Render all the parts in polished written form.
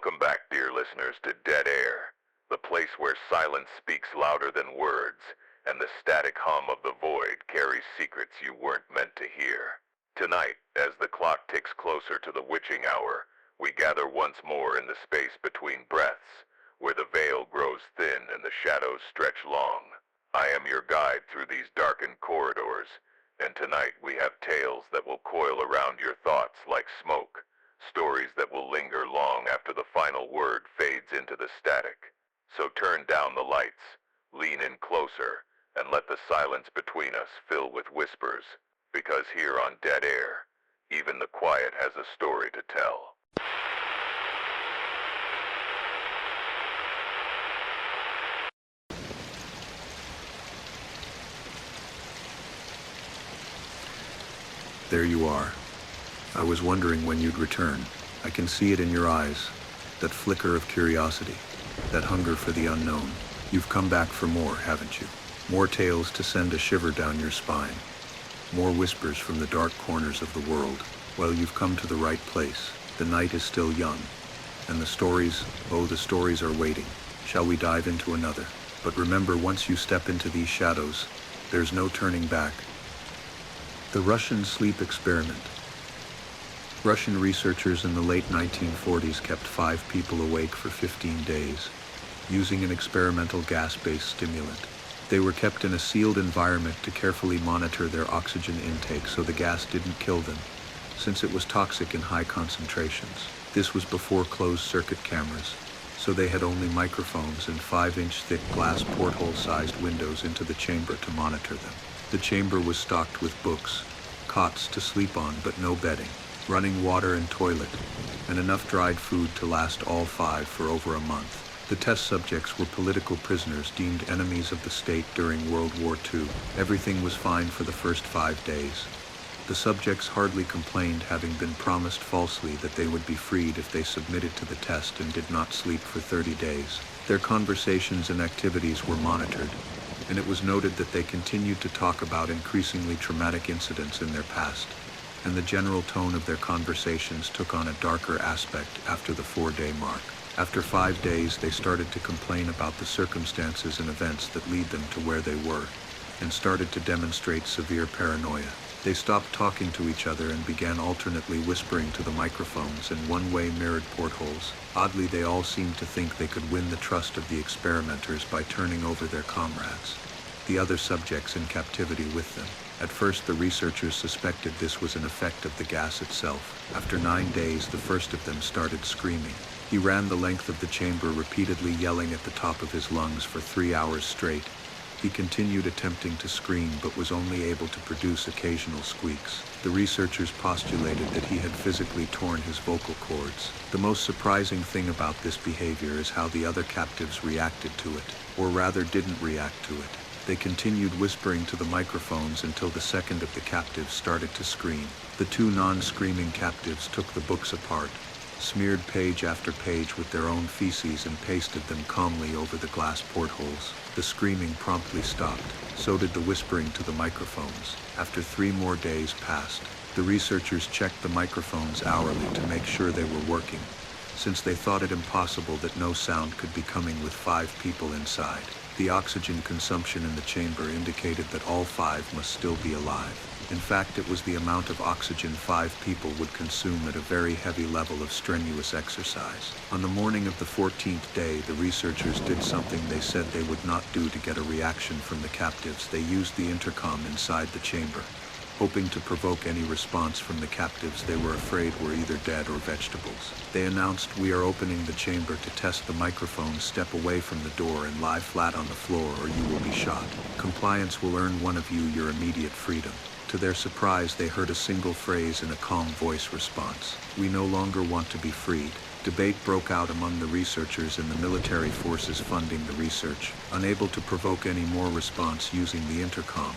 Welcome back, dear listeners, to Dead Air, the place where silence speaks louder than words, and the static hum of the void carries secrets you weren't meant to hear. Tonight, as the clock ticks closer to the witching hour, we gather once more in the space between breaths, where the veil grows thin and the shadows stretch long. I am your guide through these darkened corridors, and tonight we have tales that will coil around your thoughts like smoke, stories that will linger long after the final word fades into the static. So turn down the lights, lean in closer, and let the silence between us fill with whispers, because here on Dead Air, even the quiet has a story to tell. There you are. I was wondering when you'd return. I can see it in your eyes, that flicker of curiosity, that hunger for the unknown. You've come back for more, haven't you? More tales to send a shiver down your spine. More whispers from the dark corners of the world. Well, you've come to the right place. The night is still young. And the stories, oh, the stories are waiting. Shall we dive into another? But remember, once you step into these shadows, there's no turning back. The Russian sleep experiment. Russian researchers in the late 1940s kept 5 people awake for 15 days, using an experimental gas-based stimulant. They were kept in a sealed environment to carefully monitor their oxygen intake so the gas didn't kill them, since it was toxic in high concentrations. This was before closed-circuit cameras, so they had only microphones and 5-inch thick glass porthole-sized windows into the chamber to monitor them. The chamber was stocked with books, cots to sleep on but no bedding, running water and toilet, and enough dried food to last all 5 for over a month. The test subjects were political prisoners deemed enemies of the state during World War II. Everything was fine for the first 5 days. The subjects hardly complained, having been promised falsely that they would be freed if they submitted to the test and did not sleep for 30 days. Their conversations and activities were monitored, and it was noted that they continued to talk about increasingly traumatic incidents in their past, and the general tone of their conversations took on a darker aspect after the 4-day mark. After 5 days, they started to complain about the circumstances and events that lead them to where they were, and started to demonstrate severe paranoia. They stopped talking to each other and began alternately whispering to the microphones and one-way mirrored portholes. Oddly, they all seemed to think they could win the trust of the experimenters by turning over their comrades, the other subjects in captivity with them. At first, the researchers suspected this was an effect of the gas itself. After 9 days, the first of them started screaming. He ran the length of the chamber, repeatedly yelling at the top of his lungs for 3 hours straight. He continued attempting to scream, but was only able to produce occasional squeaks. The researchers postulated that he had physically torn his vocal cords. The most surprising thing about this behavior is how the other captives reacted to it, or rather didn't react to it. They continued whispering to the microphones until the second of the captives started to scream. The 2 non-screaming captives took the books apart, smeared page after page with their own feces, and pasted them calmly over the glass portholes. The screaming promptly stopped. So did the whispering to the microphones. After 3 more days passed, the researchers checked the microphones hourly to make sure they were working, since they thought it impossible that no sound could be coming with 5 people inside. The oxygen consumption in the chamber indicated that all 5 must still be alive. In fact, it was the amount of oxygen 5 people would consume at a very heavy level of strenuous exercise. On the morning of the 14th day, the researchers did something they said they would not do to get a reaction from the captives. They used the intercom inside the chamber, hoping to provoke any response from the captives they were afraid were either dead or vegetables. They announced, "We are opening the chamber to test the microphones. Step away from the door and lie flat on the floor or you will be shot. Compliance will earn one of you your immediate freedom." To their surprise, they heard a single phrase in a calm voice response: "We no longer want to be freed." Debate broke out among the researchers and the military forces funding the research, unable to provoke any more response using the intercom.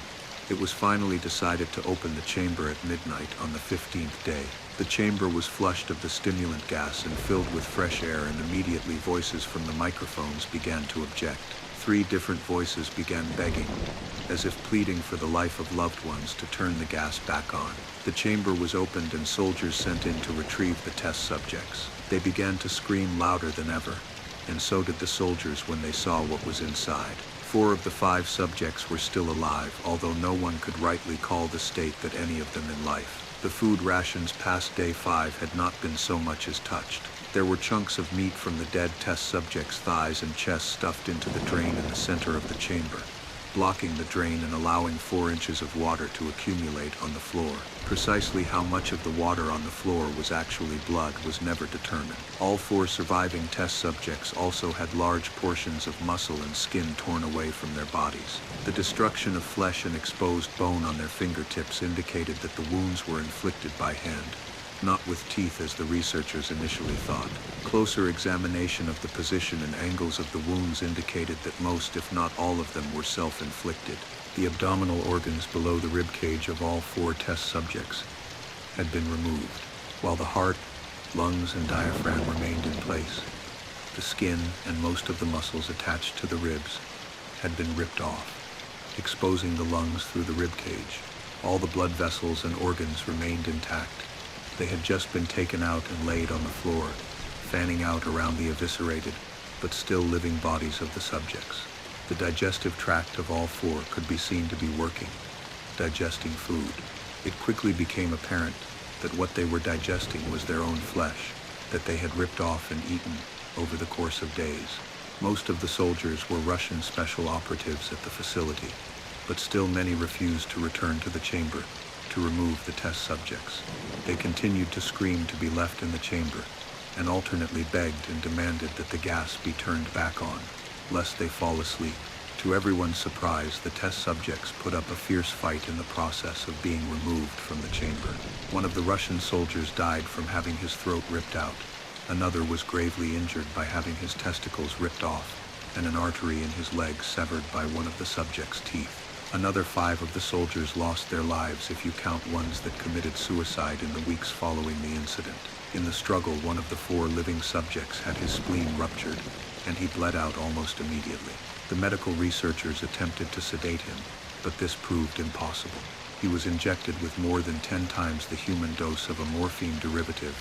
It was finally decided to open the chamber at midnight on the 15th day. The chamber was flushed of the stimulant gas and filled with fresh air, and immediately voices from the microphones began to object. 3 different voices began begging, as if pleading for the life of loved ones to turn the gas back on. The chamber was opened and soldiers sent in to retrieve the test subjects. They began to scream louder than ever, and so did the soldiers when they saw what was inside. 4 of the 5 subjects were still alive, although no one could rightly call the state that any of them in life. The food rations past day 5 had not been so much as touched. There were chunks of meat from the dead test subjects' thighs and chests stuffed into the drain in the center of the chamber, blocking the drain and allowing 4 inches of water to accumulate on the floor. Precisely how much of the water on the floor was actually blood was never determined. All 4 surviving test subjects also had large portions of muscle and skin torn away from their bodies. The destruction of flesh and exposed bone on their fingertips indicated that the wounds were inflicted by hand, not with teeth as the researchers initially thought. Closer examination of the position and angles of the wounds indicated that most, if not all of them, were self-inflicted. The abdominal organs below the rib cage of all 4 test subjects had been removed, while the heart, lungs, and diaphragm remained in place. The skin and most of the muscles attached to the ribs had been ripped off, exposing the lungs through the rib cage. All the blood vessels and organs remained intact. They had just been taken out and laid on the floor, fanning out around the eviscerated, but still living bodies of the subjects. The digestive tract of all 4 could be seen to be working, digesting food. It quickly became apparent that what they were digesting was their own flesh, that they had ripped off and eaten over the course of days. Most of the soldiers were Russian special operatives at the facility, but still many refused to return to the chamber to remove the test subjects. They continued to scream to be left in the chamber, and alternately begged and demanded that the gas be turned back on, lest they fall asleep. To everyone's surprise, the test subjects put up a fierce fight in the process of being removed from the chamber. One of the Russian soldiers died from having his throat ripped out. Another was gravely injured by having his testicles ripped off, and an artery in his leg severed by one of the subject's teeth. Another 5 of the soldiers lost their lives if you count ones that committed suicide in the weeks following the incident. In the struggle, one of the 4 living subjects had his spleen ruptured, and he bled out almost immediately. The medical researchers attempted to sedate him, but this proved impossible. He was injected with more than 10 times the human dose of a morphine derivative,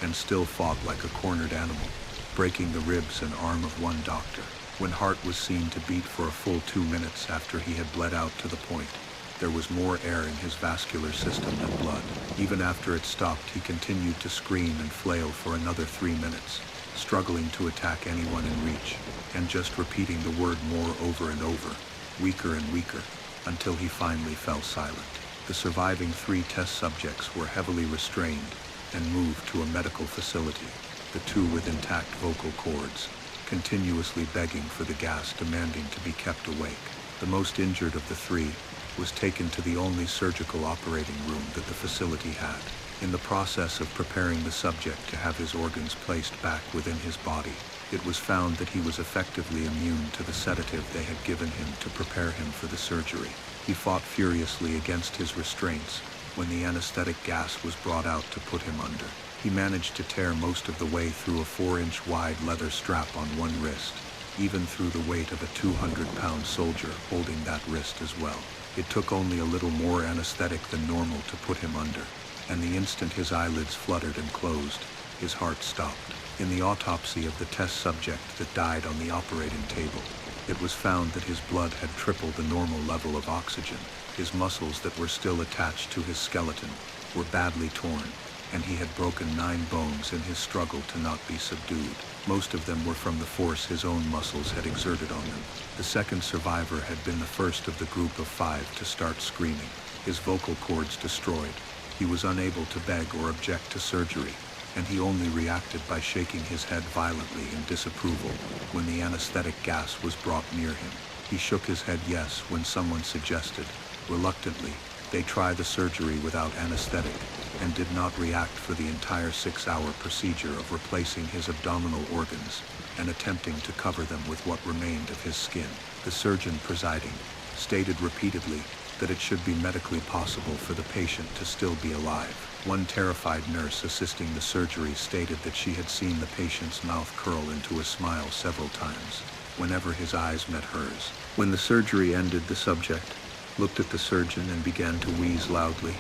and still fought like a cornered animal, breaking the ribs and arm of one doctor. When heart was seen to beat for a full 2 minutes after he had bled out to the point, there was more air in his vascular system than blood. Even after it stopped, he continued to scream and flail for another 3 minutes, struggling to attack anyone in reach, and just repeating the word more over and over, weaker and weaker, until he finally fell silent. The surviving 3 test subjects were heavily restrained and moved to a medical facility, the 2 with intact vocal cords, continuously begging for the gas, demanding to be kept awake. The most injured of the 3 was taken to the only surgical operating room that the facility had. In the process of preparing the subject to have his organs placed back within his body, it was found that he was effectively immune to the sedative they had given him to prepare him for the surgery. He fought furiously against his restraints when the anesthetic gas was brought out to put him under. He managed to tear most of the way through a 4-inch wide leather strap on one wrist, even through the weight of a 200-pound soldier holding that wrist as well. It took only a little more anesthetic than normal to put him under, and the instant his eyelids fluttered and closed, his heart stopped. In the autopsy of the test subject that died on the operating table, it was found that his blood had tripled the normal level of oxygen. His muscles that were still attached to his skeleton were badly torn, and he had broken 9 bones in his struggle to not be subdued. Most of them were from the force his own muscles had exerted on them. The second survivor had been the first of the group of 5 to start screaming, his vocal cords destroyed. He was unable to beg or object to surgery, and he only reacted by shaking his head violently in disapproval when the anesthetic gas was brought near him. He shook his head yes when someone suggested, reluctantly, they try the surgery without anesthetic, and did not react for the entire 6-hour procedure of replacing his abdominal organs and attempting to cover them with what remained of his skin. The surgeon presiding stated repeatedly that it should be medically possible for the patient to still be alive. One terrified nurse assisting the surgery stated that she had seen the patient's mouth curl into a smile several times, whenever his eyes met hers. When the surgery ended, the subject looked at the surgeon and began to wheeze loudly,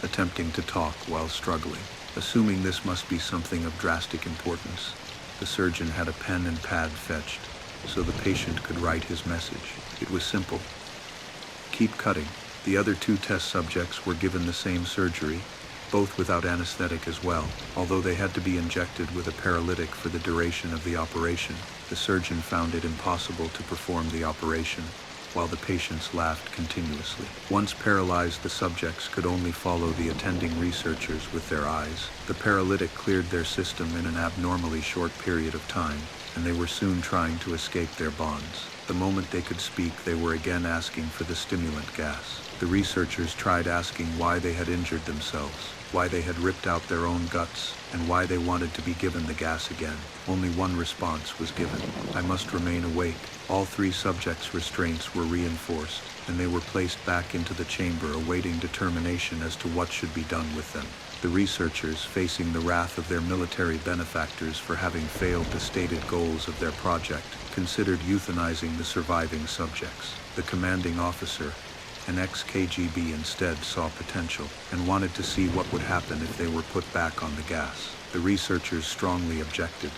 attempting to talk while struggling. Assuming this must be something of drastic importance, the surgeon had a pen and pad fetched so the patient could write his message. It was simple. Keep cutting. The other two test subjects were given the same surgery, both without anesthetic as well. Although they had to be injected with a paralytic for the duration of the operation, the surgeon found it impossible to perform the operation, while the patients laughed continuously. Once paralyzed, the subjects could only follow the attending researchers with their eyes. The paralytic cleared their system in an abnormally short period of time, and they were soon trying to escape their bonds. The moment they could speak, they were again asking for the stimulant gas. The researchers tried asking why they had injured themselves, why they had ripped out their own guts, and why they wanted to be given the gas again. Only one response was given: I must remain awake. All three subjects' restraints were reinforced, and they were placed back into the chamber awaiting determination as to what should be done with them. The researchers, facing the wrath of their military benefactors for having failed the stated goals of their project, considered euthanizing the surviving subjects. The commanding officer, an ex-KGB, instead saw potential and wanted to see what would happen if they were put back on the gas. The researchers strongly objected,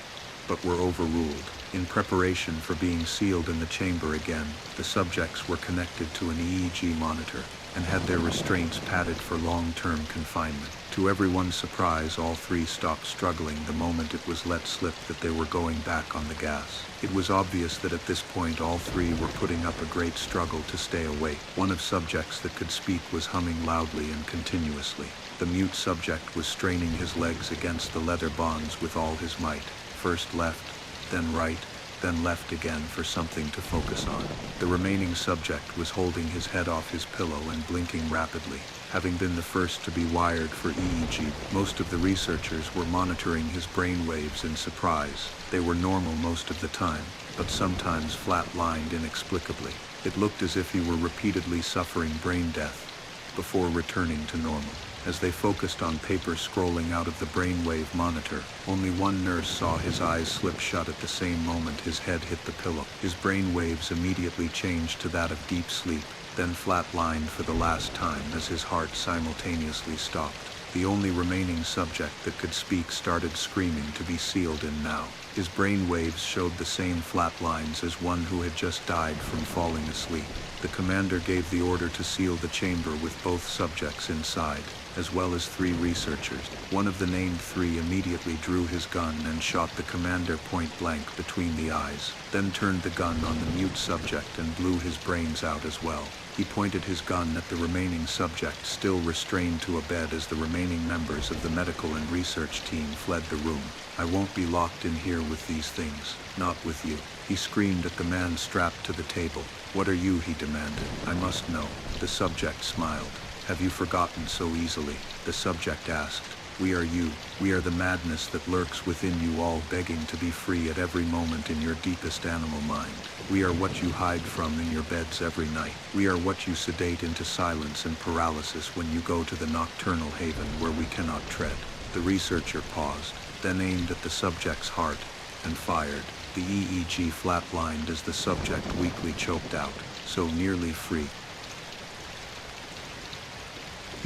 but were overruled. In preparation for being sealed in the chamber again, the subjects were connected to an EEG monitor and had their restraints padded for long-term confinement. To everyone's surprise, all three stopped struggling the moment it was let slip that they were going back on the gas. It was obvious that at this point all three were putting up a great struggle to stay awake. One of subjects that could speak was humming loudly and continuously. The mute subject was straining his legs against the leather bonds with all his might. First left, then right, then left again for something to focus on. The remaining subject was holding his head off his pillow and blinking rapidly. Having been the first to be wired for EEG, most of the researchers were monitoring his brain waves in surprise. They were normal most of the time, but sometimes flat-lined inexplicably. It looked as if he were repeatedly suffering brain death before returning to normal. As they focused on paper scrolling out of the brainwave monitor, only one nurse saw his eyes slip shut at the same moment his head hit the pillow. His brainwaves immediately changed to that of deep sleep, then flatlined for the last time as his heart simultaneously stopped. The only remaining subject that could speak started screaming to be sealed in now. His brainwaves showed the same flat lines as one who had just died from falling asleep. The commander gave the order to seal the chamber with both subjects inside, as well as 3 researchers. One of the named 3 immediately drew his gun and shot the commander point blank between the eyes, then turned the gun on the mute subject and blew his brains out as well. He pointed his gun at the remaining subject, still restrained to a bed, as the remaining members of the medical and research team fled the room. I won't be locked in here with these things. Not with you. He screamed at the man strapped to the table. What are you? He demanded. I must know. The subject smiled. Have you forgotten so easily? The subject asked. We are you. We are the madness that lurks within you all, begging to be free at every moment in your deepest animal mind. We are what you hide from in your beds every night. We are what you sedate into silence and paralysis when you go to the nocturnal haven where we cannot tread. The researcher paused, then aimed at the subject's heart and fired. The EEG flatlined as the subject weakly choked out, so nearly free.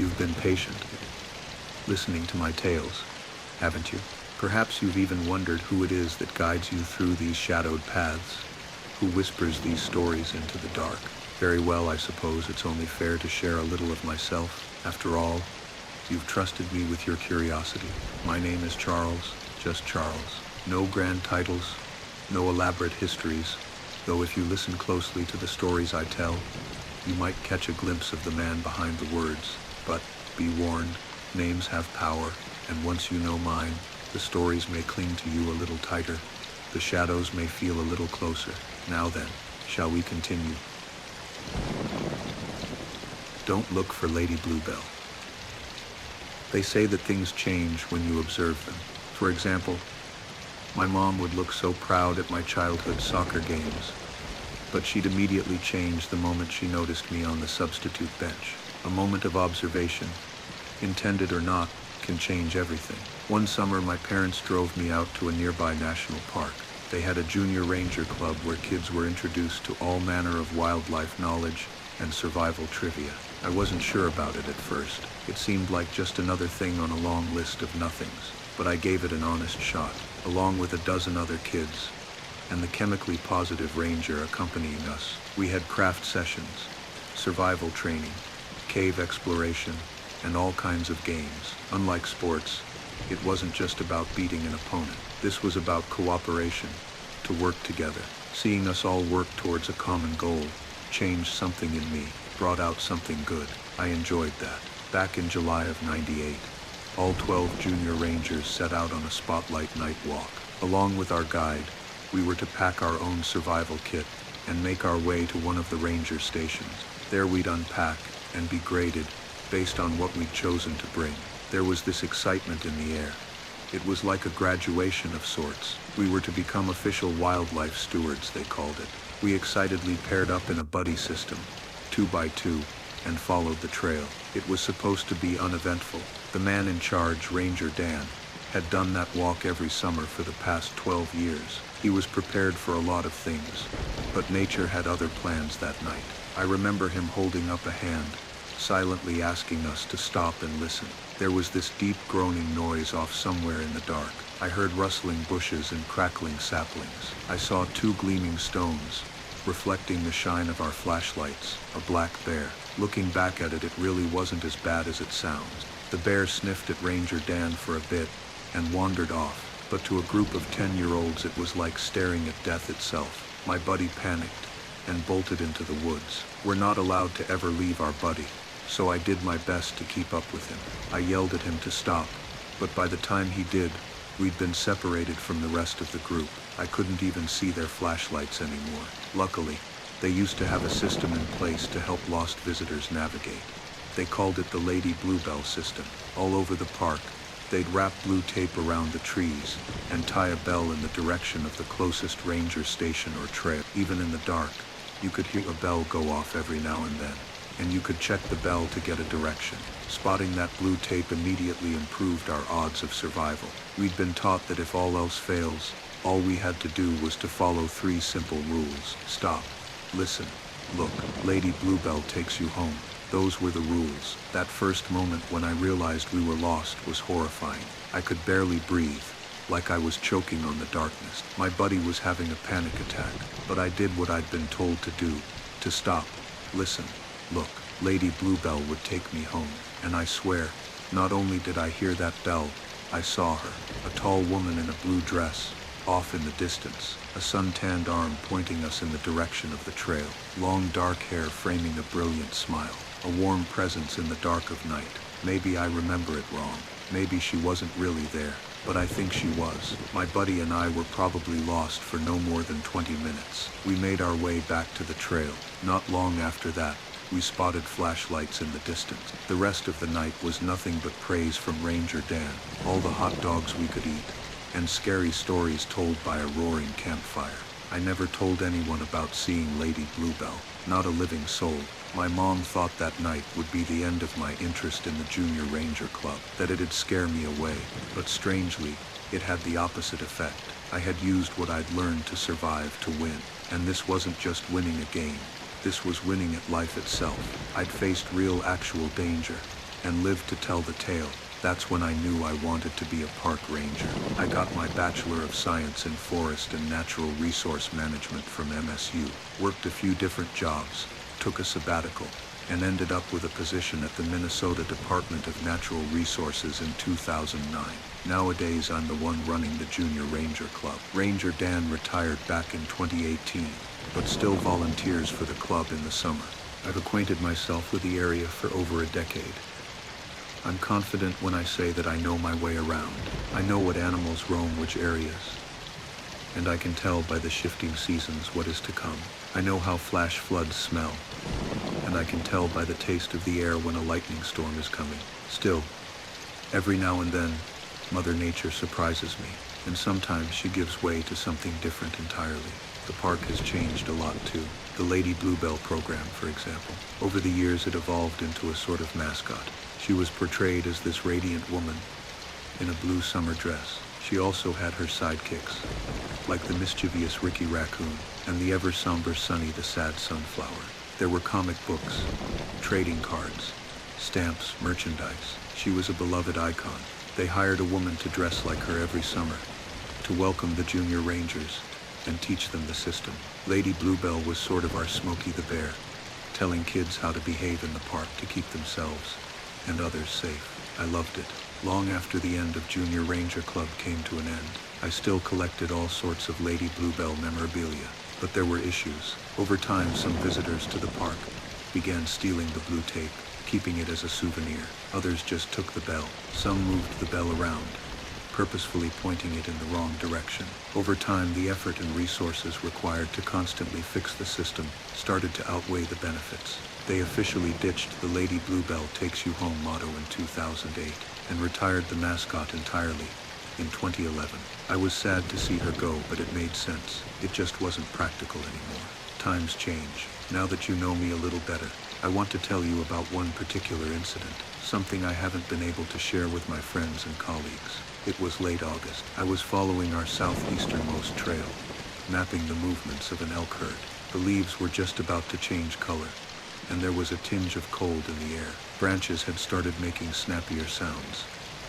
You've been patient, listening to my tales, haven't you? Perhaps you've even wondered who it is that guides you through these shadowed paths, who whispers these stories into the dark. Very well, I suppose it's only fair to share a little of myself. After all, you've trusted me with your curiosity. My name is Charles, just Charles. No grand titles, no elaborate histories, though if you listen closely to the stories I tell, you might catch a glimpse of the man behind the words. But be warned, names have power, and once you know mine, the stories may cling to you a little tighter. The shadows may feel a little closer. Now then, shall we continue? Don't look for Lady Bluebell. They say that things change when you observe them. For example, my mom would look so proud at my childhood soccer games, but she'd immediately change the moment she noticed me on the substitute bench. A moment of observation, intended or not, can change everything. One summer, my parents drove me out to a nearby national park. They had a junior ranger club where kids were introduced to all manner of wildlife knowledge and survival trivia. I wasn't sure about it at first. It seemed like just another thing on a long list of nothings, but I gave it an honest shot, along with a dozen other kids, and the chemically positive ranger accompanying us. We had craft sessions, survival training, cave exploration, and all kinds of games. Unlike sports, it wasn't just about beating an opponent. This was about cooperation, to work together. Seeing us all work towards a common goal changed something in me, brought out something good. I enjoyed that. Back in July of '98, all 12 junior rangers set out on a spotlight night walk. Along with our guide, we were to pack our own survival kit and make our way to one of the ranger stations. There we'd unpack and be graded based on what we'd chosen to bring. There was this excitement in the air. It was like a graduation of sorts. We were to become official wildlife stewards, they called it. We excitedly paired up in a buddy system, 2 by 2, and followed the trail. It was supposed to be uneventful. The man in charge, Ranger Dan, had done that walk every summer for the past 12 years. He was prepared for a lot of things, but nature had other plans that night. I remember him holding up a hand, silently asking us to stop and listen. There was this deep groaning noise off somewhere in the dark. I heard rustling bushes and crackling saplings. I saw 2 gleaming stones, reflecting the shine of our flashlights, a black bear. Looking back at it, it really wasn't as bad as it sounds. The bear sniffed at Ranger Dan for a bit and wandered off, but to a group of 10-year-olds it was like staring at death itself. My buddy panicked and bolted into the woods. We're not allowed to ever leave our buddy, so I did my best to keep up with him. I yelled at him to stop, but by the time he did, we'd been separated from the rest of the group. I couldn't even see their flashlights anymore. Luckily, they used to have a system in place to help lost visitors navigate. They called it the Lady Bluebell system. All over the park, they'd wrap blue tape around the trees and tie a bell in the direction of the closest ranger station or trail. Even in the dark, you could hear a bell go off every now and then, and you could check the bell to get a direction. Spotting that blue tape immediately improved our odds of survival. We'd been taught that if all else fails, all we had to do was to follow 3 simple rules. Stop, listen, look. Lady Bluebell takes you home. Those were the rules. That first moment when I realized we were lost was horrifying. I could barely breathe, like I was choking on the darkness. My buddy was having a panic attack, but I did what I'd been told to do, to stop, listen, look. Lady Bluebell would take me home, and I swear, not only did I hear that bell, I saw her, a tall woman in a blue dress, off in the distance, a sun-tanned arm pointing us in the direction of the trail, long dark hair framing a brilliant smile, a warm presence in the dark of night. Maybe I remember it wrong. Maybe she wasn't really there, but I think she was. My buddy and I were probably lost for no more than 20 minutes. We made our way back to the trail. Not long after that, we spotted flashlights in the distance. The rest of the night was nothing but praise from Ranger Dan, all the hot dogs we could eat, and scary stories told by a roaring campfire. I never told anyone about seeing Lady Bluebell, not a living soul. My mom thought that night would be the end of my interest in the Junior Ranger Club, that it'd scare me away, but strangely, it had the opposite effect. I had used what I'd learned to survive to win, and this wasn't just winning a game. This was winning at life itself. I'd faced real actual danger, and lived to tell the tale. That's when I knew I wanted to be a park ranger. I got my Bachelor of Science in Forest and Natural Resource Management from MSU, worked a few different jobs, took a sabbatical, and ended up with a position at the Minnesota Department of Natural Resources in 2009. Nowadays, I'm the one running the Junior Ranger Club. Ranger Dan retired back in 2018, but still volunteers for the club in the summer. I've acquainted myself with the area for over a decade. I'm confident when I say that I know my way around. I know what animals roam which areas, and I can tell by the shifting seasons what is to come. I know how flash floods smell, and I can tell by the taste of the air when a lightning storm is coming. Still, every now and then, Mother Nature surprises me, and sometimes she gives way to something different entirely. The park has changed a lot too. The Lady Bluebell program, for example. Over the years it evolved into a sort of mascot. She was portrayed as this radiant woman in a blue summer dress. She also had her sidekicks, like the mischievous Ricky Raccoon and the ever-somber Sunny the Sad Sunflower. There were comic books, trading cards, stamps, merchandise. She was a beloved icon. They hired a woman to dress like her every summer, to welcome the junior rangers and teach them the system. Lady Bluebell was sort of our Smokey the Bear, telling kids how to behave in the park to keep themselves and others safe. I loved it. Long after the end of Junior Ranger Club came to an end, I still collected all sorts of Lady Bluebell memorabilia. But there were issues. Over time, some visitors to the park began stealing the blue tape, keeping it as a souvenir. Others just took the bell. Some moved the bell around, purposefully pointing it in the wrong direction. Over time, the effort and resources required to constantly fix the system started to outweigh the benefits. They officially ditched the Lady Bluebell Takes You Home motto in 2008 and retired the mascot entirely in 2011. I was sad to see her go, but it made sense. It just wasn't practical anymore. Times change. Now that you know me a little better, I want to tell you about one particular incident, something I haven't been able to share with my friends and colleagues. It was late August. I was following our southeasternmost trail, mapping the movements of an elk herd. The leaves were just about to change color, and there was a tinge of cold in the air. Branches had started making snappier sounds,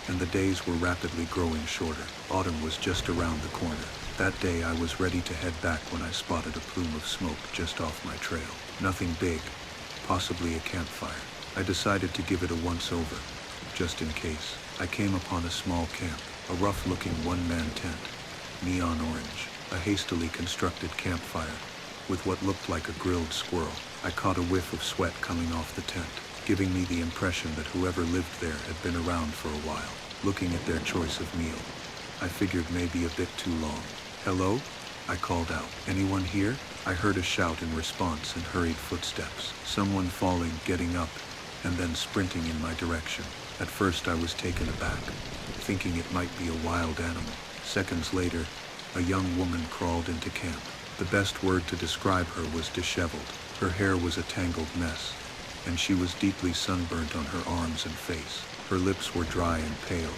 and the days were rapidly growing shorter. Autumn was just around the corner. That day I was ready to head back when I spotted a plume of smoke just off my trail. Nothing big, possibly a campfire. I decided to give it a once-over, just in case. I came upon a small camp, a rough-looking one-man tent, neon orange, a hastily constructed campfire with what looked like a grilled squirrel. I caught a whiff of sweat coming off the tent, giving me the impression that whoever lived there had been around for a while. Looking at their choice of meal, I figured maybe a bit too long. "Hello?" I called out. "Anyone here?" I heard a shout in response and hurried footsteps. Someone falling, getting up, and then sprinting in my direction. At first I was taken aback, thinking it might be a wild animal. Seconds later, a young woman crawled into camp. The best word to describe her was disheveled. Her hair was a tangled mess, and she was deeply sunburnt on her arms and face. Her lips were dry and pale,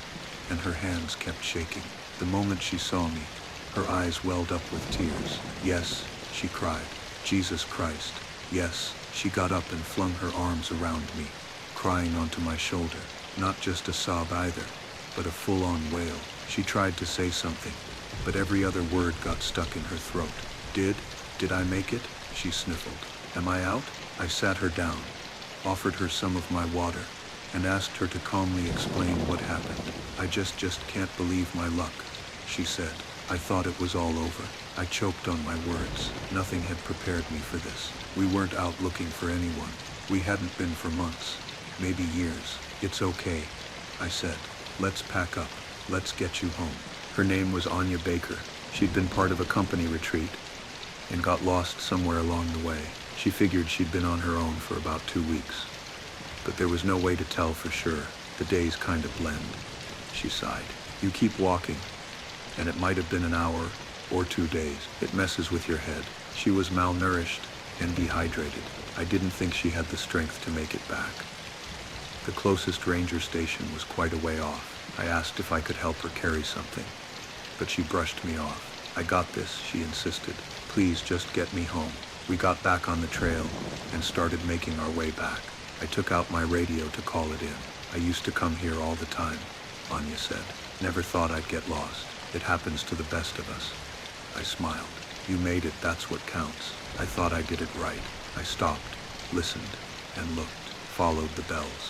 and her hands kept shaking. The moment she saw me, her eyes welled up with tears. "Yes," she cried. "Jesus Christ, yes." She got up and flung her arms around me, crying onto my shoulder. Not just a sob either, but a full-on wail. She tried to say something, but every other word got stuck in her throat. Did I make it?" she sniffled. "Am I out?" I sat her down, offered her some of my water, and asked her to calmly explain what happened. "I just can't believe my luck," she said. I thought it was all over. I choked on my words. Nothing had prepared me for this. We weren't out looking for anyone. We hadn't been for months, maybe years. "It's okay," I said. "Let's pack up. Let's get you home." Her name was Anya Baker. She'd been part of a company retreat and got lost somewhere along the way. She figured she'd been on her own for about 2 weeks, but there was no way to tell for sure. The days kind of blend. She sighed. "You keep walking, and it might have been an hour or 2 days. It messes with your head." She was malnourished and dehydrated. I didn't think she had the strength to make it back. The closest ranger station was quite a way off. I asked if I could help her carry something, but she brushed me off. "I got this," she insisted. "Please just get me home." We got back on the trail and started making our way back. I took out my radio to call it in. "I used to come here all the time," Anya said. "Never thought I'd get lost. It happens to the best of us." I smiled. "You made it, that's what counts." I thought I did it right. I stopped, listened, and looked, followed the bells.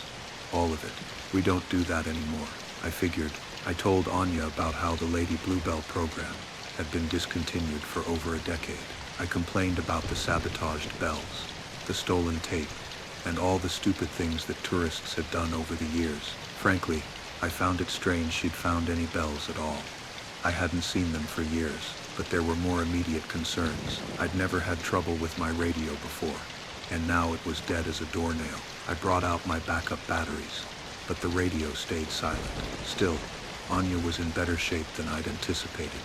All of it. We don't do that anymore. I figured. I told Anya about how the Lady Bluebell program had been discontinued for over a decade. I complained about the sabotaged bells, the stolen tape, and all the stupid things that tourists had done over the years. Frankly, I found it strange she'd found any bells at all. I hadn't seen them for years, but there were more immediate concerns. I'd never had trouble with my radio before, and now it was dead as a doornail. I brought out my backup batteries, but the radio stayed silent. Still, Anya was in better shape than I'd anticipated,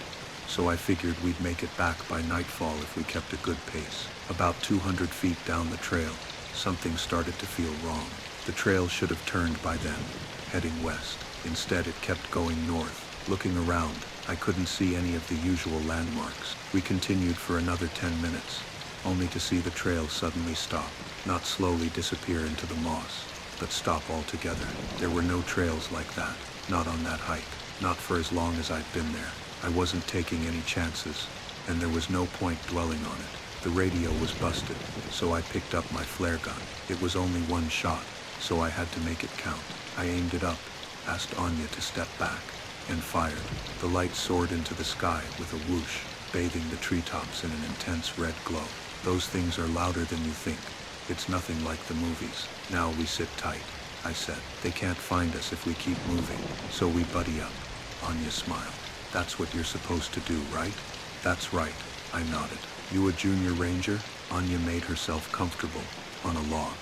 so I figured we'd make it back by nightfall if we kept a good pace. About 200 feet down the trail, something started to feel wrong. The trail should have turned by then, heading west. Instead, it kept going north. Looking around, I couldn't see any of the usual landmarks. We continued for another 10 minutes, only to see the trail suddenly stop, not slowly disappear into the moss, but stop altogether. There were no trails like that, not on that hike, not for as long as I'd been there. I wasn't taking any chances, and there was no point dwelling on it. The radio was busted, so I picked up my flare gun. It was only one shot, so I had to make it count. I aimed it up, asked Anya to step back, and fired. The light soared into the sky with a whoosh, bathing the treetops in an intense red glow. Those things are louder than you think. It's nothing like the movies. Now we sit tight, I said. They can't find us if we keep moving, so we buddy up. Anya smiled. That's what you're supposed to do, right? That's right, I nodded. You a junior ranger? Anya made herself comfortable on a log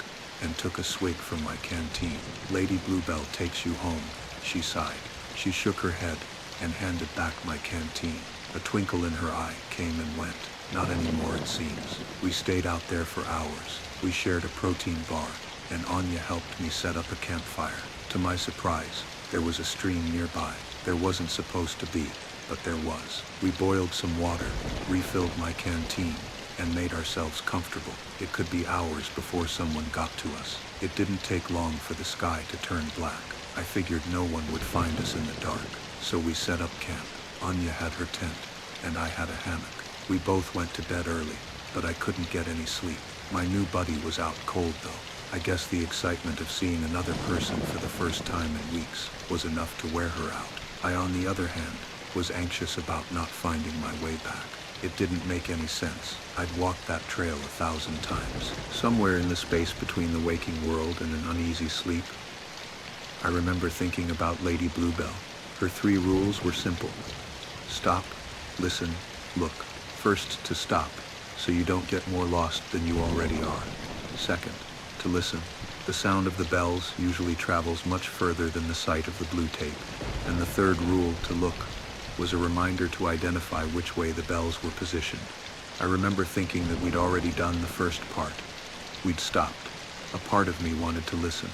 and took a swig from my canteen. Lady Bluebell takes you home, she sighed. She shook her head and handed back my canteen. A twinkle in her eye came and went. Not anymore, it seems. We stayed out there for hours. We shared a protein bar, and Anya helped me set up a campfire. To my surprise, there was a stream nearby. There wasn't supposed to be, but there was. We boiled some water, refilled my canteen, and made ourselves comfortable. It could be hours before someone got to us. It didn't take long for the sky to turn black. I figured no one would find us in the dark, so we set up camp. Anya had her tent, and I had a hammock. We both went to bed early, but I couldn't get any sleep. My new buddy was out cold though. I guess the excitement of seeing another person for the first time in weeks was enough to wear her out. I, on the other hand, was anxious about not finding my way back. It didn't make any sense. I'd walked that trail 1,000 times. Somewhere in the space between the waking world and an uneasy sleep, I remember thinking about Lady Bluebell. Her 3 rules were simple. Stop, listen, look. First, to stop, so you don't get more lost than you already are. Second, to listen. The sound of the bells usually travels much further than the sight of the blue tape. And the third rule, to look, was a reminder to identify which way the bells were positioned. I remember thinking that we'd already done the first part. We'd stopped. A part of me wanted to listen,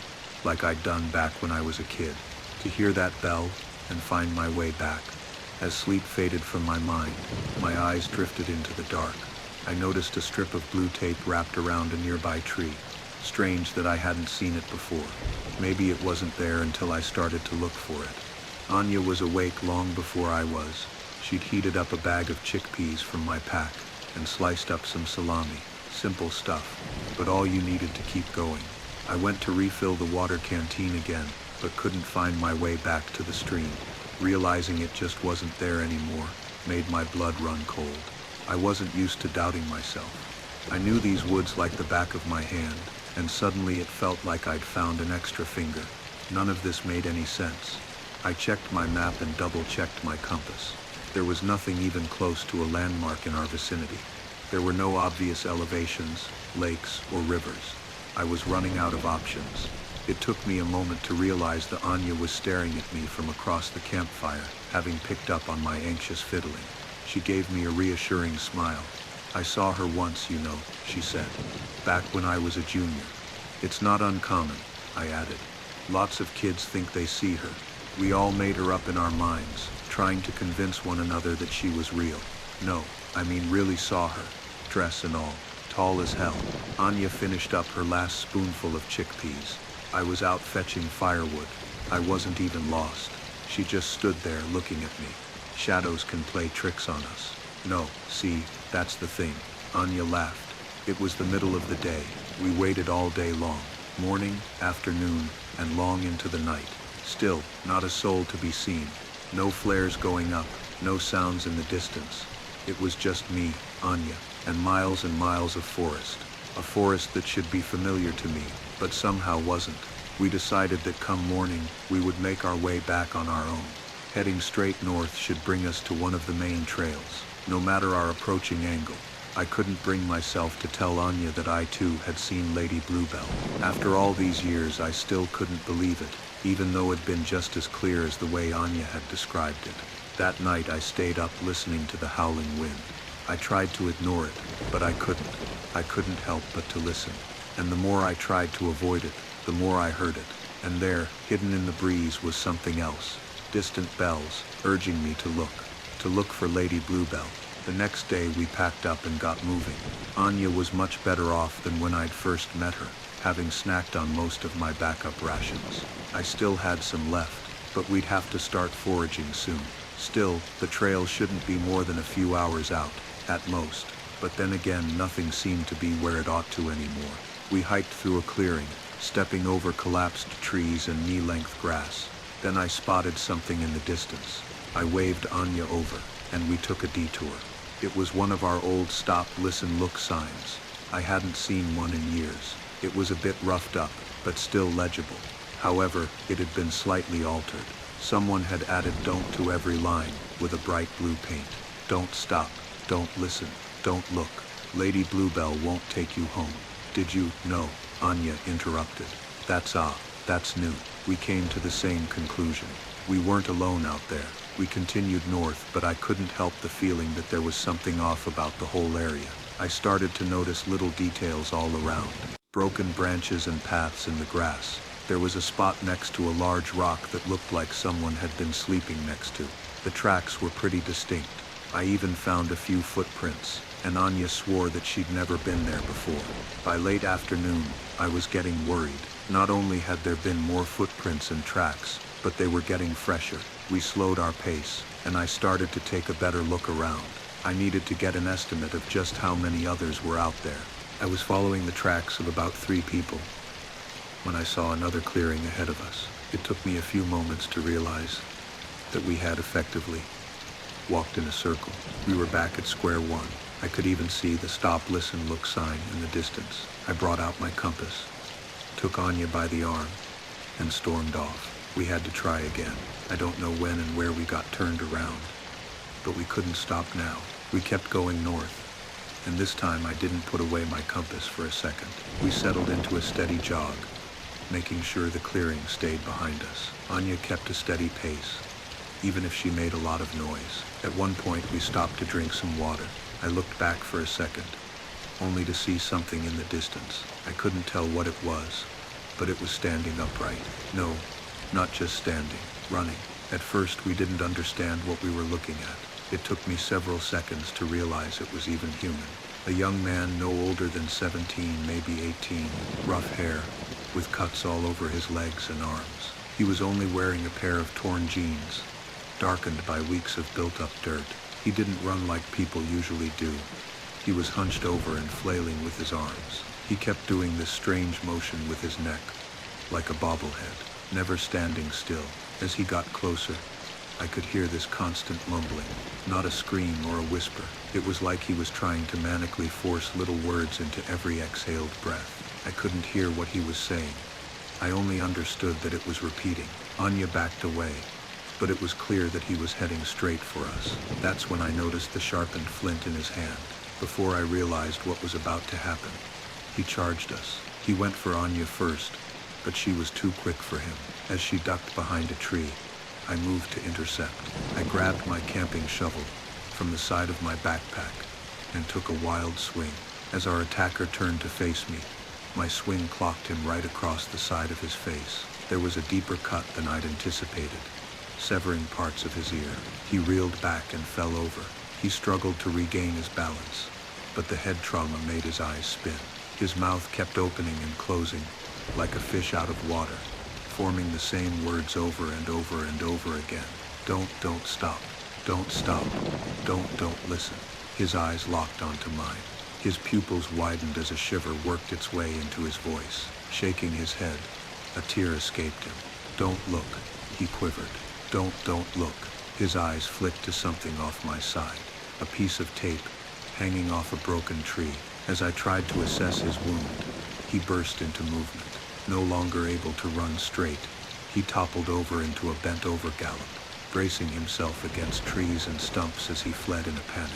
like I'd done back when I was a kid, to hear that bell and find my way back. As sleep faded from my mind, my eyes drifted into the dark. I noticed a strip of blue tape wrapped around a nearby tree. Strange that I hadn't seen it before. Maybe it wasn't there until I started to look for it. Anya was awake long before I was. She'd heated up a bag of chickpeas from my pack and sliced up some salami. Simple stuff, but all you needed to keep going. I went to refill the water canteen again, but couldn't find my way back to the stream. Realizing it just wasn't there anymore made my blood run cold. I wasn't used to doubting myself. I knew these woods like the back of my hand, and suddenly it felt like I'd found an extra finger. None of this made any sense. I checked my map and double-checked my compass. There was nothing even close to a landmark in our vicinity. There were no obvious elevations, lakes, or rivers. I was running out of options. It took me a moment to realize that Anya was staring at me from across the campfire, having picked up on my anxious fiddling. She gave me a reassuring smile. I saw her once, you know, she said, back when I was a junior. It's not uncommon, I added. Lots of kids think they see her. We all made her up in our minds, trying to convince one another that she was real. No, I mean really saw her, dress and all, tall as hell. Anya finished up her last spoonful of chickpeas. I was out fetching firewood. I wasn't even lost. She just stood there looking at me. Shadows can play tricks on us. No, see, that's the thing. Anya laughed. It was the middle of the day. We waited all day long, morning, afternoon, and long into the night. Still, not a soul to be seen. No flares going up, no sounds in the distance. It was just me, Anya, and miles of forest. A forest that should be familiar to me, but somehow wasn't. We decided that come morning, we would make our way back on our own. Heading straight north should bring us to one of the main trails, no matter our approaching angle. I couldn't bring myself to tell Anya that I too had seen Lady Bluebell. After all these years, I still couldn't believe it, even though it'd been just as clear as the way Anya had described it. That night I stayed up listening to the howling wind. I tried to ignore it, but I couldn't. I couldn't help but to listen. And the more I tried to avoid it, the more I heard it. And there, hidden in the breeze, was something else. Distant bells, urging me to look. to look for Lady Bluebell. The next day we packed up and got moving. Anya was much better off than when I'd first met her, having snacked on most of my backup rations. I still had some left, but we'd have to start foraging soon. Still, the trail shouldn't be more than a few hours out, at most. But then again, nothing seemed to be where it ought to anymore. We hiked through a clearing, stepping over collapsed trees and knee-length grass. Then I spotted something in the distance. I waved Anya over, and we took a detour. It was one of our old stop, listen, look signs. I hadn't seen one in years. It was a bit roughed up, but still legible. However, it had been slightly altered. Someone had added "don't" to every line, with a bright blue paint. Don't stop, don't listen, don't look. Lady Bluebell won't take you home. Did you? No, Anya interrupted. That's new. We came to the same conclusion. We weren't alone out there. We continued north, but I couldn't help the feeling that there was something off about the whole area. I started to notice little details all around. Broken branches and paths in the grass. There was a spot next to a large rock that looked like someone had been sleeping next to. The tracks were pretty distinct. I even found a few footprints, and Anya swore that she'd never been there before. By late afternoon, I was getting worried. Not only had there been more footprints and tracks, but they were getting fresher. We slowed our pace, and I started to take a better look around. I needed to get an estimate of just how many others were out there. I was following the tracks of about 3 people when I saw another clearing ahead of us. It took me a few moments to realize that we had effectively walked in a circle. We were back at square one. I could even see the stop, listen, look sign in the distance. I brought out my compass, took Anya by the arm, and stormed off. We had to try again. I don't know when and where we got turned around, but we couldn't stop now. We kept going north, and this time I didn't put away my compass for a second. We settled into a steady jog, making sure the clearing stayed behind us. Anya kept a steady pace, even if she made a lot of noise. At one point we stopped to drink some water. I looked back for a second, only to see something in the distance. I couldn't tell what it was, but it was standing upright. No, not just standing, running. At first we didn't understand what we were looking at. It took me several seconds to realize it was even human. A young man no older than 17, maybe 18, rough hair, with cuts all over his legs and arms. He was only wearing a pair of torn jeans, darkened by weeks of built-up dirt. He didn't run like people usually do. He was hunched over and flailing with his arms. He kept doing this strange motion with his neck, like a bobblehead, never standing still. As he got closer, I could hear this constant mumbling, not a scream or a whisper. It was like he was trying to manically force little words into every exhaled breath. I couldn't hear what he was saying. I only understood that it was repeating. Anya backed away, but it was clear that he was heading straight for us. That's when I noticed the sharpened flint in his hand. Before I realized what was about to happen, he charged us. He went for Anya first, but she was too quick for him. As she ducked behind a tree, I moved to intercept. I grabbed my camping shovel from the side of my backpack and took a wild swing. As our attacker turned to face me, my swing clocked him right across the side of his face. There was a deeper cut than I'd anticipated, severing parts of his ear. He reeled back and fell over. He struggled to regain his balance, but the head trauma made his eyes spin. His mouth kept opening and closing, like a fish out of water, forming the same words over and over and over again. Don't stop. Don't stop. Don't listen. His eyes locked onto mine. His pupils widened as a shiver worked its way into his voice. Shaking his head, a tear escaped him. Don't look, he quivered. Don't look. His eyes flicked to something off my side, a piece of tape hanging off a broken tree. As I tried to assess his wound, he burst into movement. No longer able to run straight, he toppled over into a bent-over gallop, bracing himself against trees and stumps as he fled in a panic.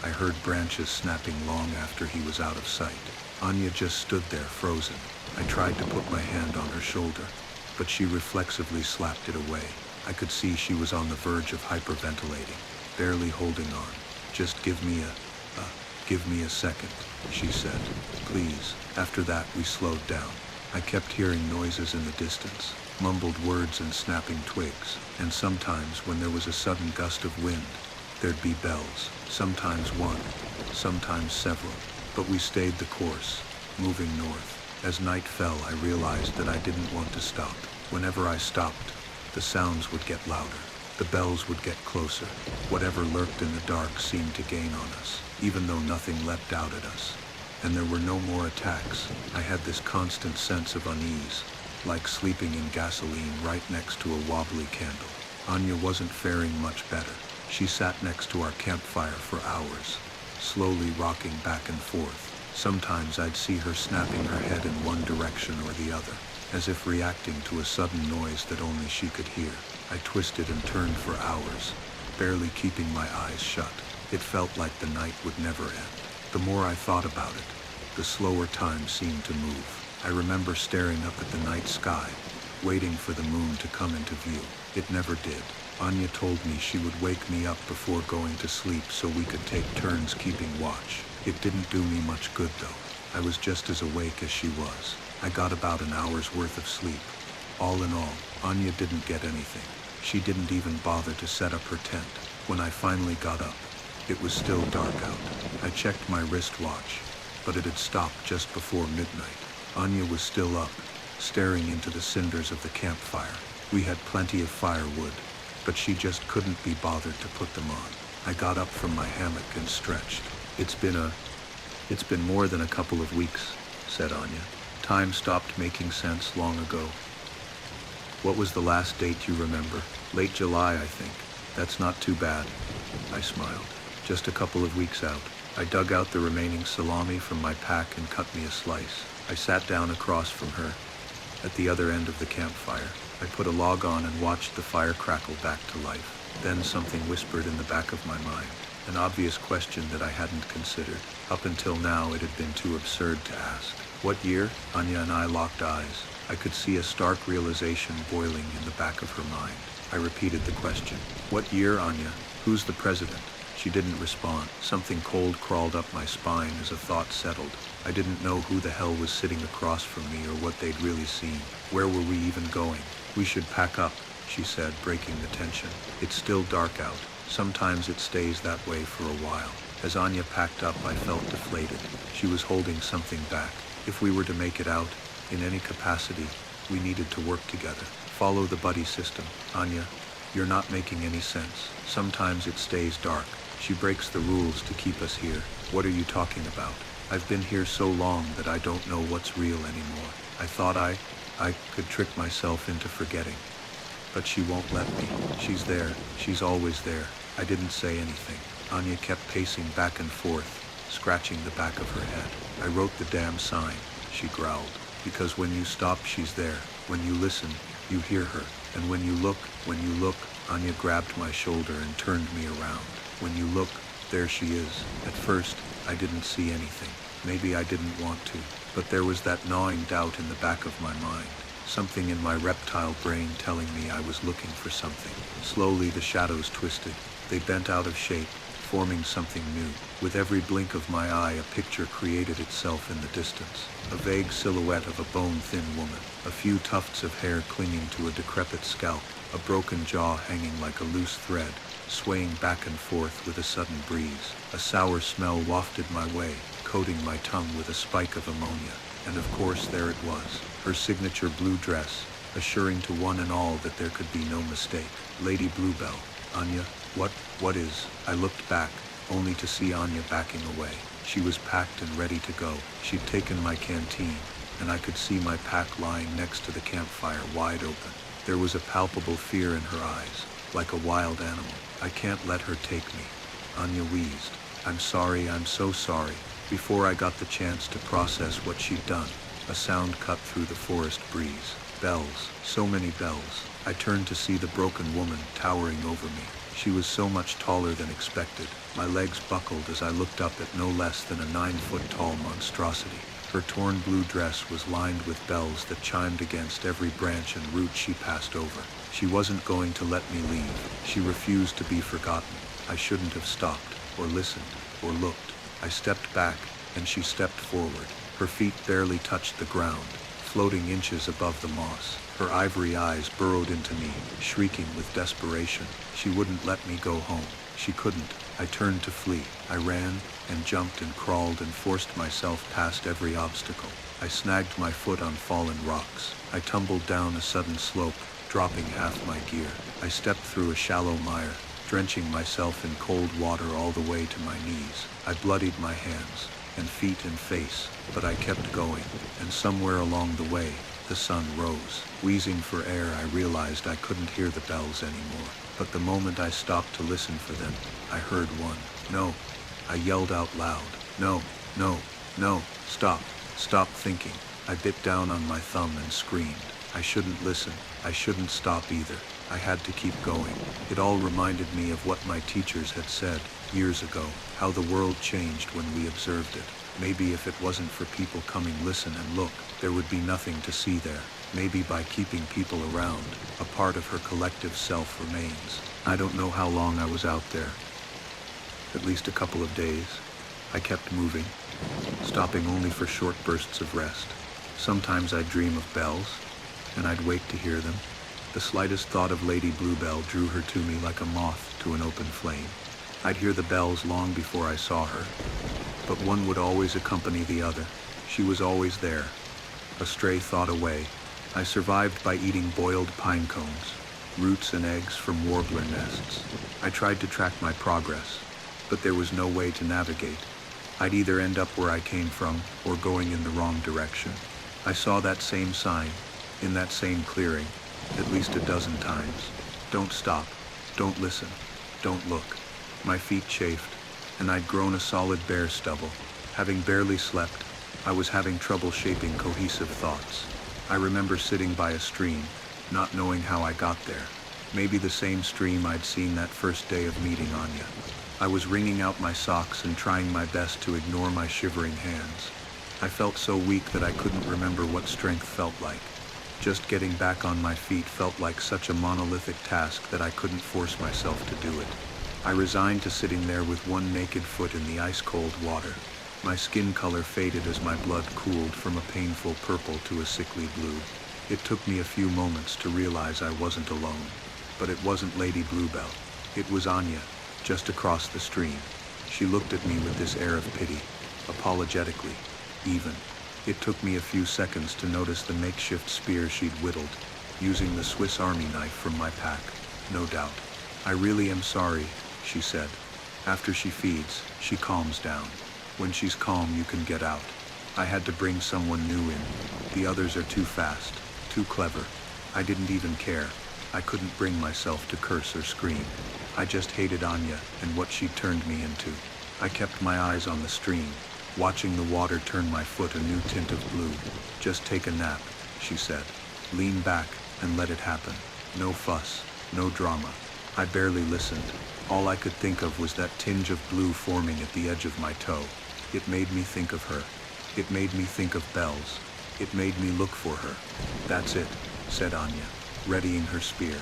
I heard branches snapping long after he was out of sight. Anya just stood there frozen. I tried to put my hand on her shoulder, but she reflexively slapped it away. I could see she was on the verge of hyperventilating, barely holding on. Just give me a second, she said. Please. After that, we slowed down. I kept hearing noises in the distance, mumbled words and snapping twigs, and sometimes when there was a sudden gust of wind, There'd be bells, sometimes one, sometimes several, but we stayed the course, moving north. As night fell, I realized that I didn't want to stop. Whenever I stopped, the sounds would get louder. The bells would get closer. Whatever lurked in the dark seemed to gain on us, even though nothing leapt out at us. And there were no more attacks. I had this constant sense of unease, like sleeping in gasoline right next to a wobbly candle. Anya wasn't faring much better. She sat next to our campfire for hours, slowly rocking back and forth. Sometimes I'd see her snapping her head in one direction or the other, as if reacting to a sudden noise that only she could hear. I twisted and turned for hours, barely keeping my eyes shut. It felt like the night would never end. The more I thought about it, the slower time seemed to move. I remember staring up at the night sky, waiting for the moon to come into view. It never did. Anya told me she would wake me up before going to sleep so we could take turns keeping watch. It didn't do me much good though. I was just as awake as she was. I got about an hour's worth of sleep. All in all, Anya didn't get anything. She didn't even bother to set up her tent. When I finally got up, it was still dark out. I checked my wristwatch, but it had stopped just before midnight. Anya was still up, staring into the cinders of the campfire. We had plenty of firewood, but she just couldn't be bothered to put them on. I got up from my hammock and stretched. It's been more than a couple of weeks, said Anya. Time stopped making sense long ago. What was the last date you remember? Late July, I think. That's not too bad. I smiled. Just a couple of weeks out. I dug out the remaining salami from my pack and cut me a slice. I sat down across from her, at the other end of the campfire. I put a log on and watched the fire crackle back to life. Then something whispered in the back of my mind. An obvious question that I hadn't considered. Up until now, it had been too absurd to ask. What year? Anya and I locked eyes. I could see a stark realization boiling in the back of her mind. I repeated the question. What year, Anya? Who's the president? She didn't respond. Something cold crawled up my spine as a thought settled. I didn't know who the hell was sitting across from me or what they'd really seen. Where were we even going? We should pack up, she said, breaking the tension. It's still dark out. Sometimes it stays that way for a while. As Anya packed up, I felt deflated. She was holding something back. If we were to make it out, in any capacity, we needed to work together. Follow the buddy system. Anya, you're not making any sense. Sometimes it stays dark. She breaks the rules to keep us here. What are you talking about? I've been here so long that I don't know what's real anymore. I thought I could trick myself into forgetting. But she won't let me. She's there. She's always there. I didn't say anything. Anya kept pacing back and forth, scratching the back of her head. I wrote the damn sign, she growled. Because when you stop, she's there. When you listen, you hear her. And when you look, Anya grabbed my shoulder and turned me around. When you look, there she is. At first, I didn't see anything. Maybe I didn't want to. But there was that gnawing doubt in the back of my mind. Something in my reptile brain telling me I was looking for something. Slowly the shadows twisted. They bent out of shape, forming something new. With every blink of my eye, a picture created itself in the distance. A vague silhouette of a bone-thin woman. A few tufts of hair clinging to a decrepit scalp. A broken jaw hanging like a loose thread, swaying back and forth with a sudden breeze. A sour smell wafted my way, coating my tongue with a spike of ammonia. And of course there it was, her signature blue dress, assuring to one and all that there could be no mistake. Lady Bluebell. Anya, what is? I looked back, only to see Anya backing away. She was packed and ready to go. She'd taken my canteen, and I could see my pack lying next to the campfire wide open. There was a palpable fear in her eyes, like a wild animal. I can't let her take me. Anya wheezed. I'm sorry, I'm so sorry. Before I got the chance to process what she'd done, a sound cut through the forest breeze. Bells, so many bells. I turned to see the broken woman towering over me. She was so much taller than expected. My legs buckled as I looked up at no less than a 9-foot-tall monstrosity. Her torn blue dress was lined with bells that chimed against every branch and root she passed over. She wasn't going to let me leave. She refused to be forgotten. I shouldn't have stopped, or listened, or looked. I stepped back, and she stepped forward. Her feet barely touched the ground, floating inches above the moss. Her ivory eyes burrowed into me, shrieking with desperation. She wouldn't let me go home. She couldn't. I turned to flee. I ran and jumped and crawled and forced myself past every obstacle. I snagged my foot on fallen rocks. I tumbled down a sudden slope, dropping half my gear. I stepped through a shallow mire, drenching myself in cold water all the way to my knees. I bloodied my hands and feet and face, but I kept going, and somewhere along the way, the sun rose. Wheezing for air, I realized I couldn't hear the bells anymore. But the moment I stopped to listen for them, I heard one. No, I yelled out loud. No, no, no, stop, stop thinking. I bit down on my thumb and screamed. I shouldn't listen. I shouldn't stop either. I had to keep going. It all reminded me of what my teachers had said years ago, how the world changed when we observed it. Maybe if it wasn't for people coming listen and look, there would be nothing to see there. Maybe by keeping people around, a part of her collective self remains. I don't know how long I was out there. At least a couple of days. I kept moving, stopping only for short bursts of rest. Sometimes I'd dream of bells, and I'd wake to hear them. The slightest thought of Lady Bluebell drew her to me like a moth to an open flame. I'd hear the bells long before I saw her, but one would always accompany the other. She was always there, a stray thought away. I survived by eating boiled pine cones, roots and eggs from warbler nests. I tried to track my progress, but there was no way to navigate. I'd either end up where I came from or going in the wrong direction. I saw that same sign, in that same clearing, at least a dozen times. Don't stop, don't listen, don't look. My feet chafed, and I'd grown a solid bare stubble. Having barely slept, I was having trouble shaping cohesive thoughts. I remember sitting by a stream, not knowing how I got there. Maybe the same stream I'd seen that first day of meeting Anya. I was wringing out my socks and trying my best to ignore my shivering hands. I felt so weak that I couldn't remember what strength felt like. Just getting back on my feet felt like such a monolithic task that I couldn't force myself to do it. I resigned to sitting there with one naked foot in the ice-cold water. My skin color faded as my blood cooled from a painful purple to a sickly blue. It took me a few moments to realize I wasn't alone. But it wasn't Lady Bluebell. It was Anya, just across the stream. She looked at me with this air of pity, apologetically, even. It took me a few seconds to notice the makeshift spear she'd whittled, using the Swiss Army knife from my pack, no doubt. I really am sorry, she said. After she feeds, she calms down. When she's calm, you can get out. I had to bring someone new in. The others are too fast, too clever. I didn't even care. I couldn't bring myself to curse or scream. I just hated Anya and what she'd turned me into. I kept my eyes on the stream, watching the water turn my foot a new tint of blue. Just take a nap, she said. Lean back and let it happen. No fuss, no drama. I barely listened. All I could think of was that tinge of blue forming at the edge of my toe. It made me think of her. It made me think of bells. It made me look for her. That's it, said Anya, readying her spear.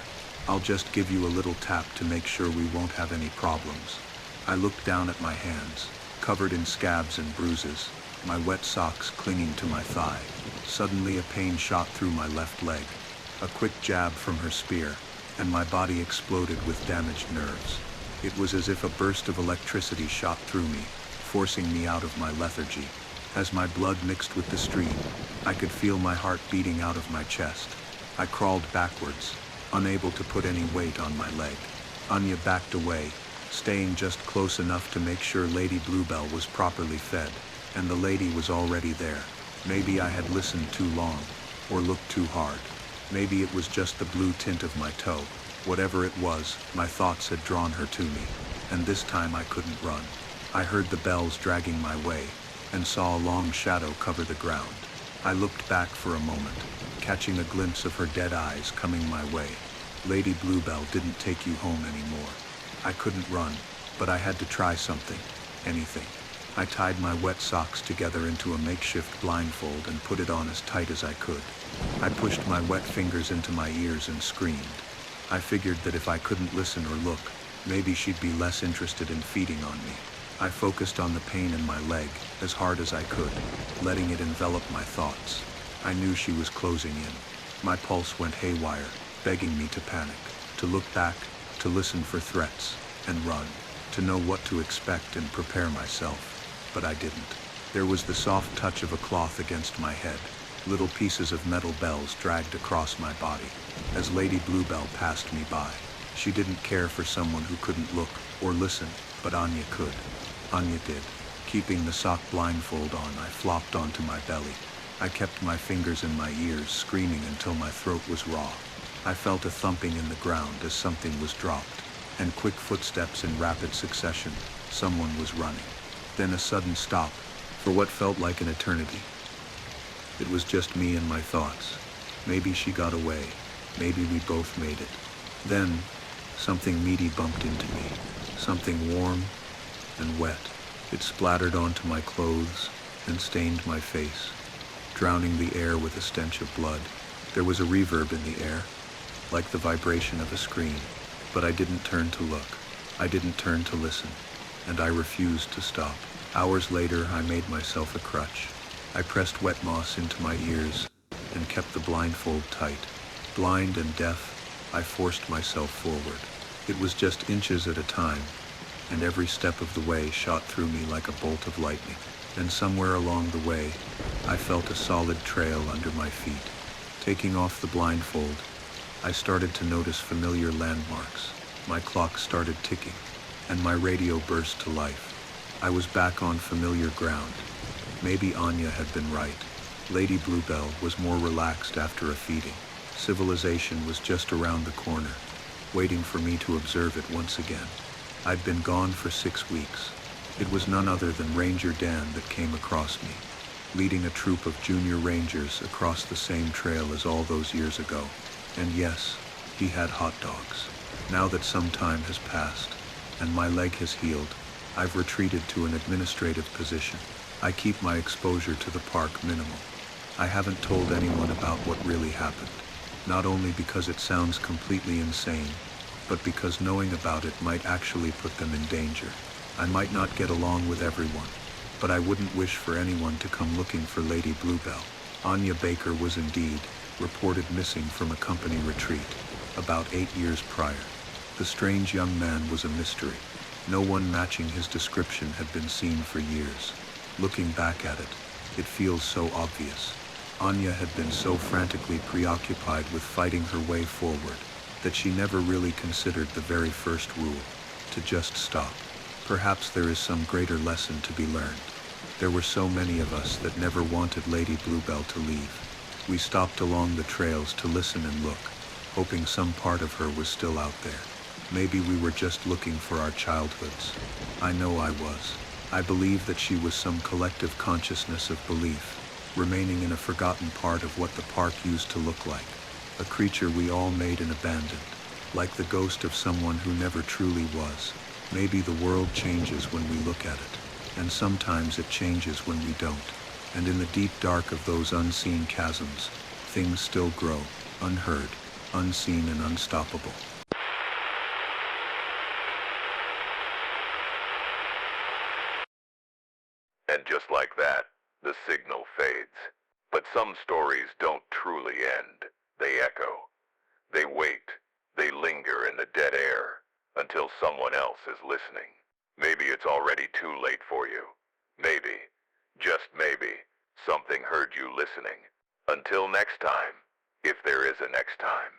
I'll just give you a little tap to make sure we won't have any problems. I looked down at my hands, covered in scabs and bruises, my wet socks clinging to my thigh. Suddenly a pain shot through my left leg. A quick jab from her spear, and my body exploded with damaged nerves. It was as if a burst of electricity shot through me, forcing me out of my lethargy. As my blood mixed with the stream, I could feel my heart beating out of my chest. I crawled backwards, unable to put any weight on my leg. Anya backed away, staying just close enough to make sure Lady Bluebell was properly fed, and the lady was already there. Maybe I had listened too long, or looked too hard. Maybe it was just the blue tint of my toe. Whatever it was, my thoughts had drawn her to me, and this time I couldn't run. I heard the bells dragging my way, and saw a long shadow cover the ground. I looked back for a moment, catching a glimpse of her dead eyes coming my way. Lady Bluebell didn't take you home anymore. I couldn't run, but I had to try something, anything. I tied my wet socks together into a makeshift blindfold and put it on as tight as I could. I pushed my wet fingers into my ears and screamed. I figured that if I couldn't listen or look, maybe she'd be less interested in feeding on me. I focused on the pain in my leg as hard as I could, letting it envelop my thoughts. I knew she was closing in. My pulse went haywire, begging me to panic, to look back, to listen for threats, and run, to know what to expect and prepare myself. But I didn't. There was the soft touch of a cloth against my head, little pieces of metal bells dragged across my body, as Lady Bluebell passed me by. She didn't care for someone who couldn't look or listen, but Anya could. Anya did. Keeping the sock blindfold on, I flopped onto my belly. I kept my fingers in my ears, screaming until my throat was raw. I felt a thumping in the ground as something was dropped, and quick footsteps in rapid succession. Someone was running. Then a sudden stop, for what felt like an eternity. It was just me and my thoughts. Maybe she got away. Maybe we both made it. Then, something meaty bumped into me. Something warm and wet. It splattered onto my clothes and stained my face, drowning the air with a stench of blood. There was a reverb in the air, like the vibration of a scream, but I didn't turn to look. I didn't turn to listen, and I refused to stop. Hours later, I made myself a crutch. I pressed wet moss into my ears and kept the blindfold tight. Blind and deaf, I forced myself forward. It was just inches at a time, and every step of the way shot through me like a bolt of lightning. And somewhere along the way, I felt a solid trail under my feet. Taking off the blindfold, I started to notice familiar landmarks. My clock started ticking, and my radio burst to life. I was back on familiar ground. Maybe Anya had been right. Lady Bluebell was more relaxed after a feeding. Civilization was just around the corner, waiting for me to observe it once again. I'd been gone for 6 weeks. It was none other than Ranger Dan that came across me, leading a troop of junior rangers across the same trail as all those years ago. And yes, he had hot dogs. Now that some time has passed, and my leg has healed, I've retreated to an administrative position. I keep my exposure to the park minimal. I haven't told anyone about what really happened, not only because it sounds completely insane, but because knowing about it might actually put them in danger. I might not get along with everyone, but I wouldn't wish for anyone to come looking for Lady Bluebell. Anya Baker was indeed reported missing from a company retreat about 8 years prior. The strange young man was a mystery. No one matching his description had been seen for years. Looking back at it, it feels so obvious. Anya had been so frantically preoccupied with fighting her way forward that she never really considered the very first rule, to just stop. Perhaps there is some greater lesson to be learned. There were so many of us that never wanted Lady Bluebell to leave. We stopped along the trails to listen and look, hoping some part of her was still out there. Maybe we were just looking for our childhoods. I know I was. I believe that she was some collective consciousness of belief, remaining in a forgotten part of what the park used to look like. A creature we all made and abandoned, like the ghost of someone who never truly was. Maybe the world changes when we look at it, and sometimes it changes when we don't. And in the deep dark of those unseen chasms, things still grow, unheard, unseen and unstoppable. And just like that, the signal fades. But some stories don't truly end. They echo. They wait. They linger in the dead air until someone else is listening. Maybe it's already too late for you. Maybe, just maybe, something heard you listening. Until next time, if there is a next time.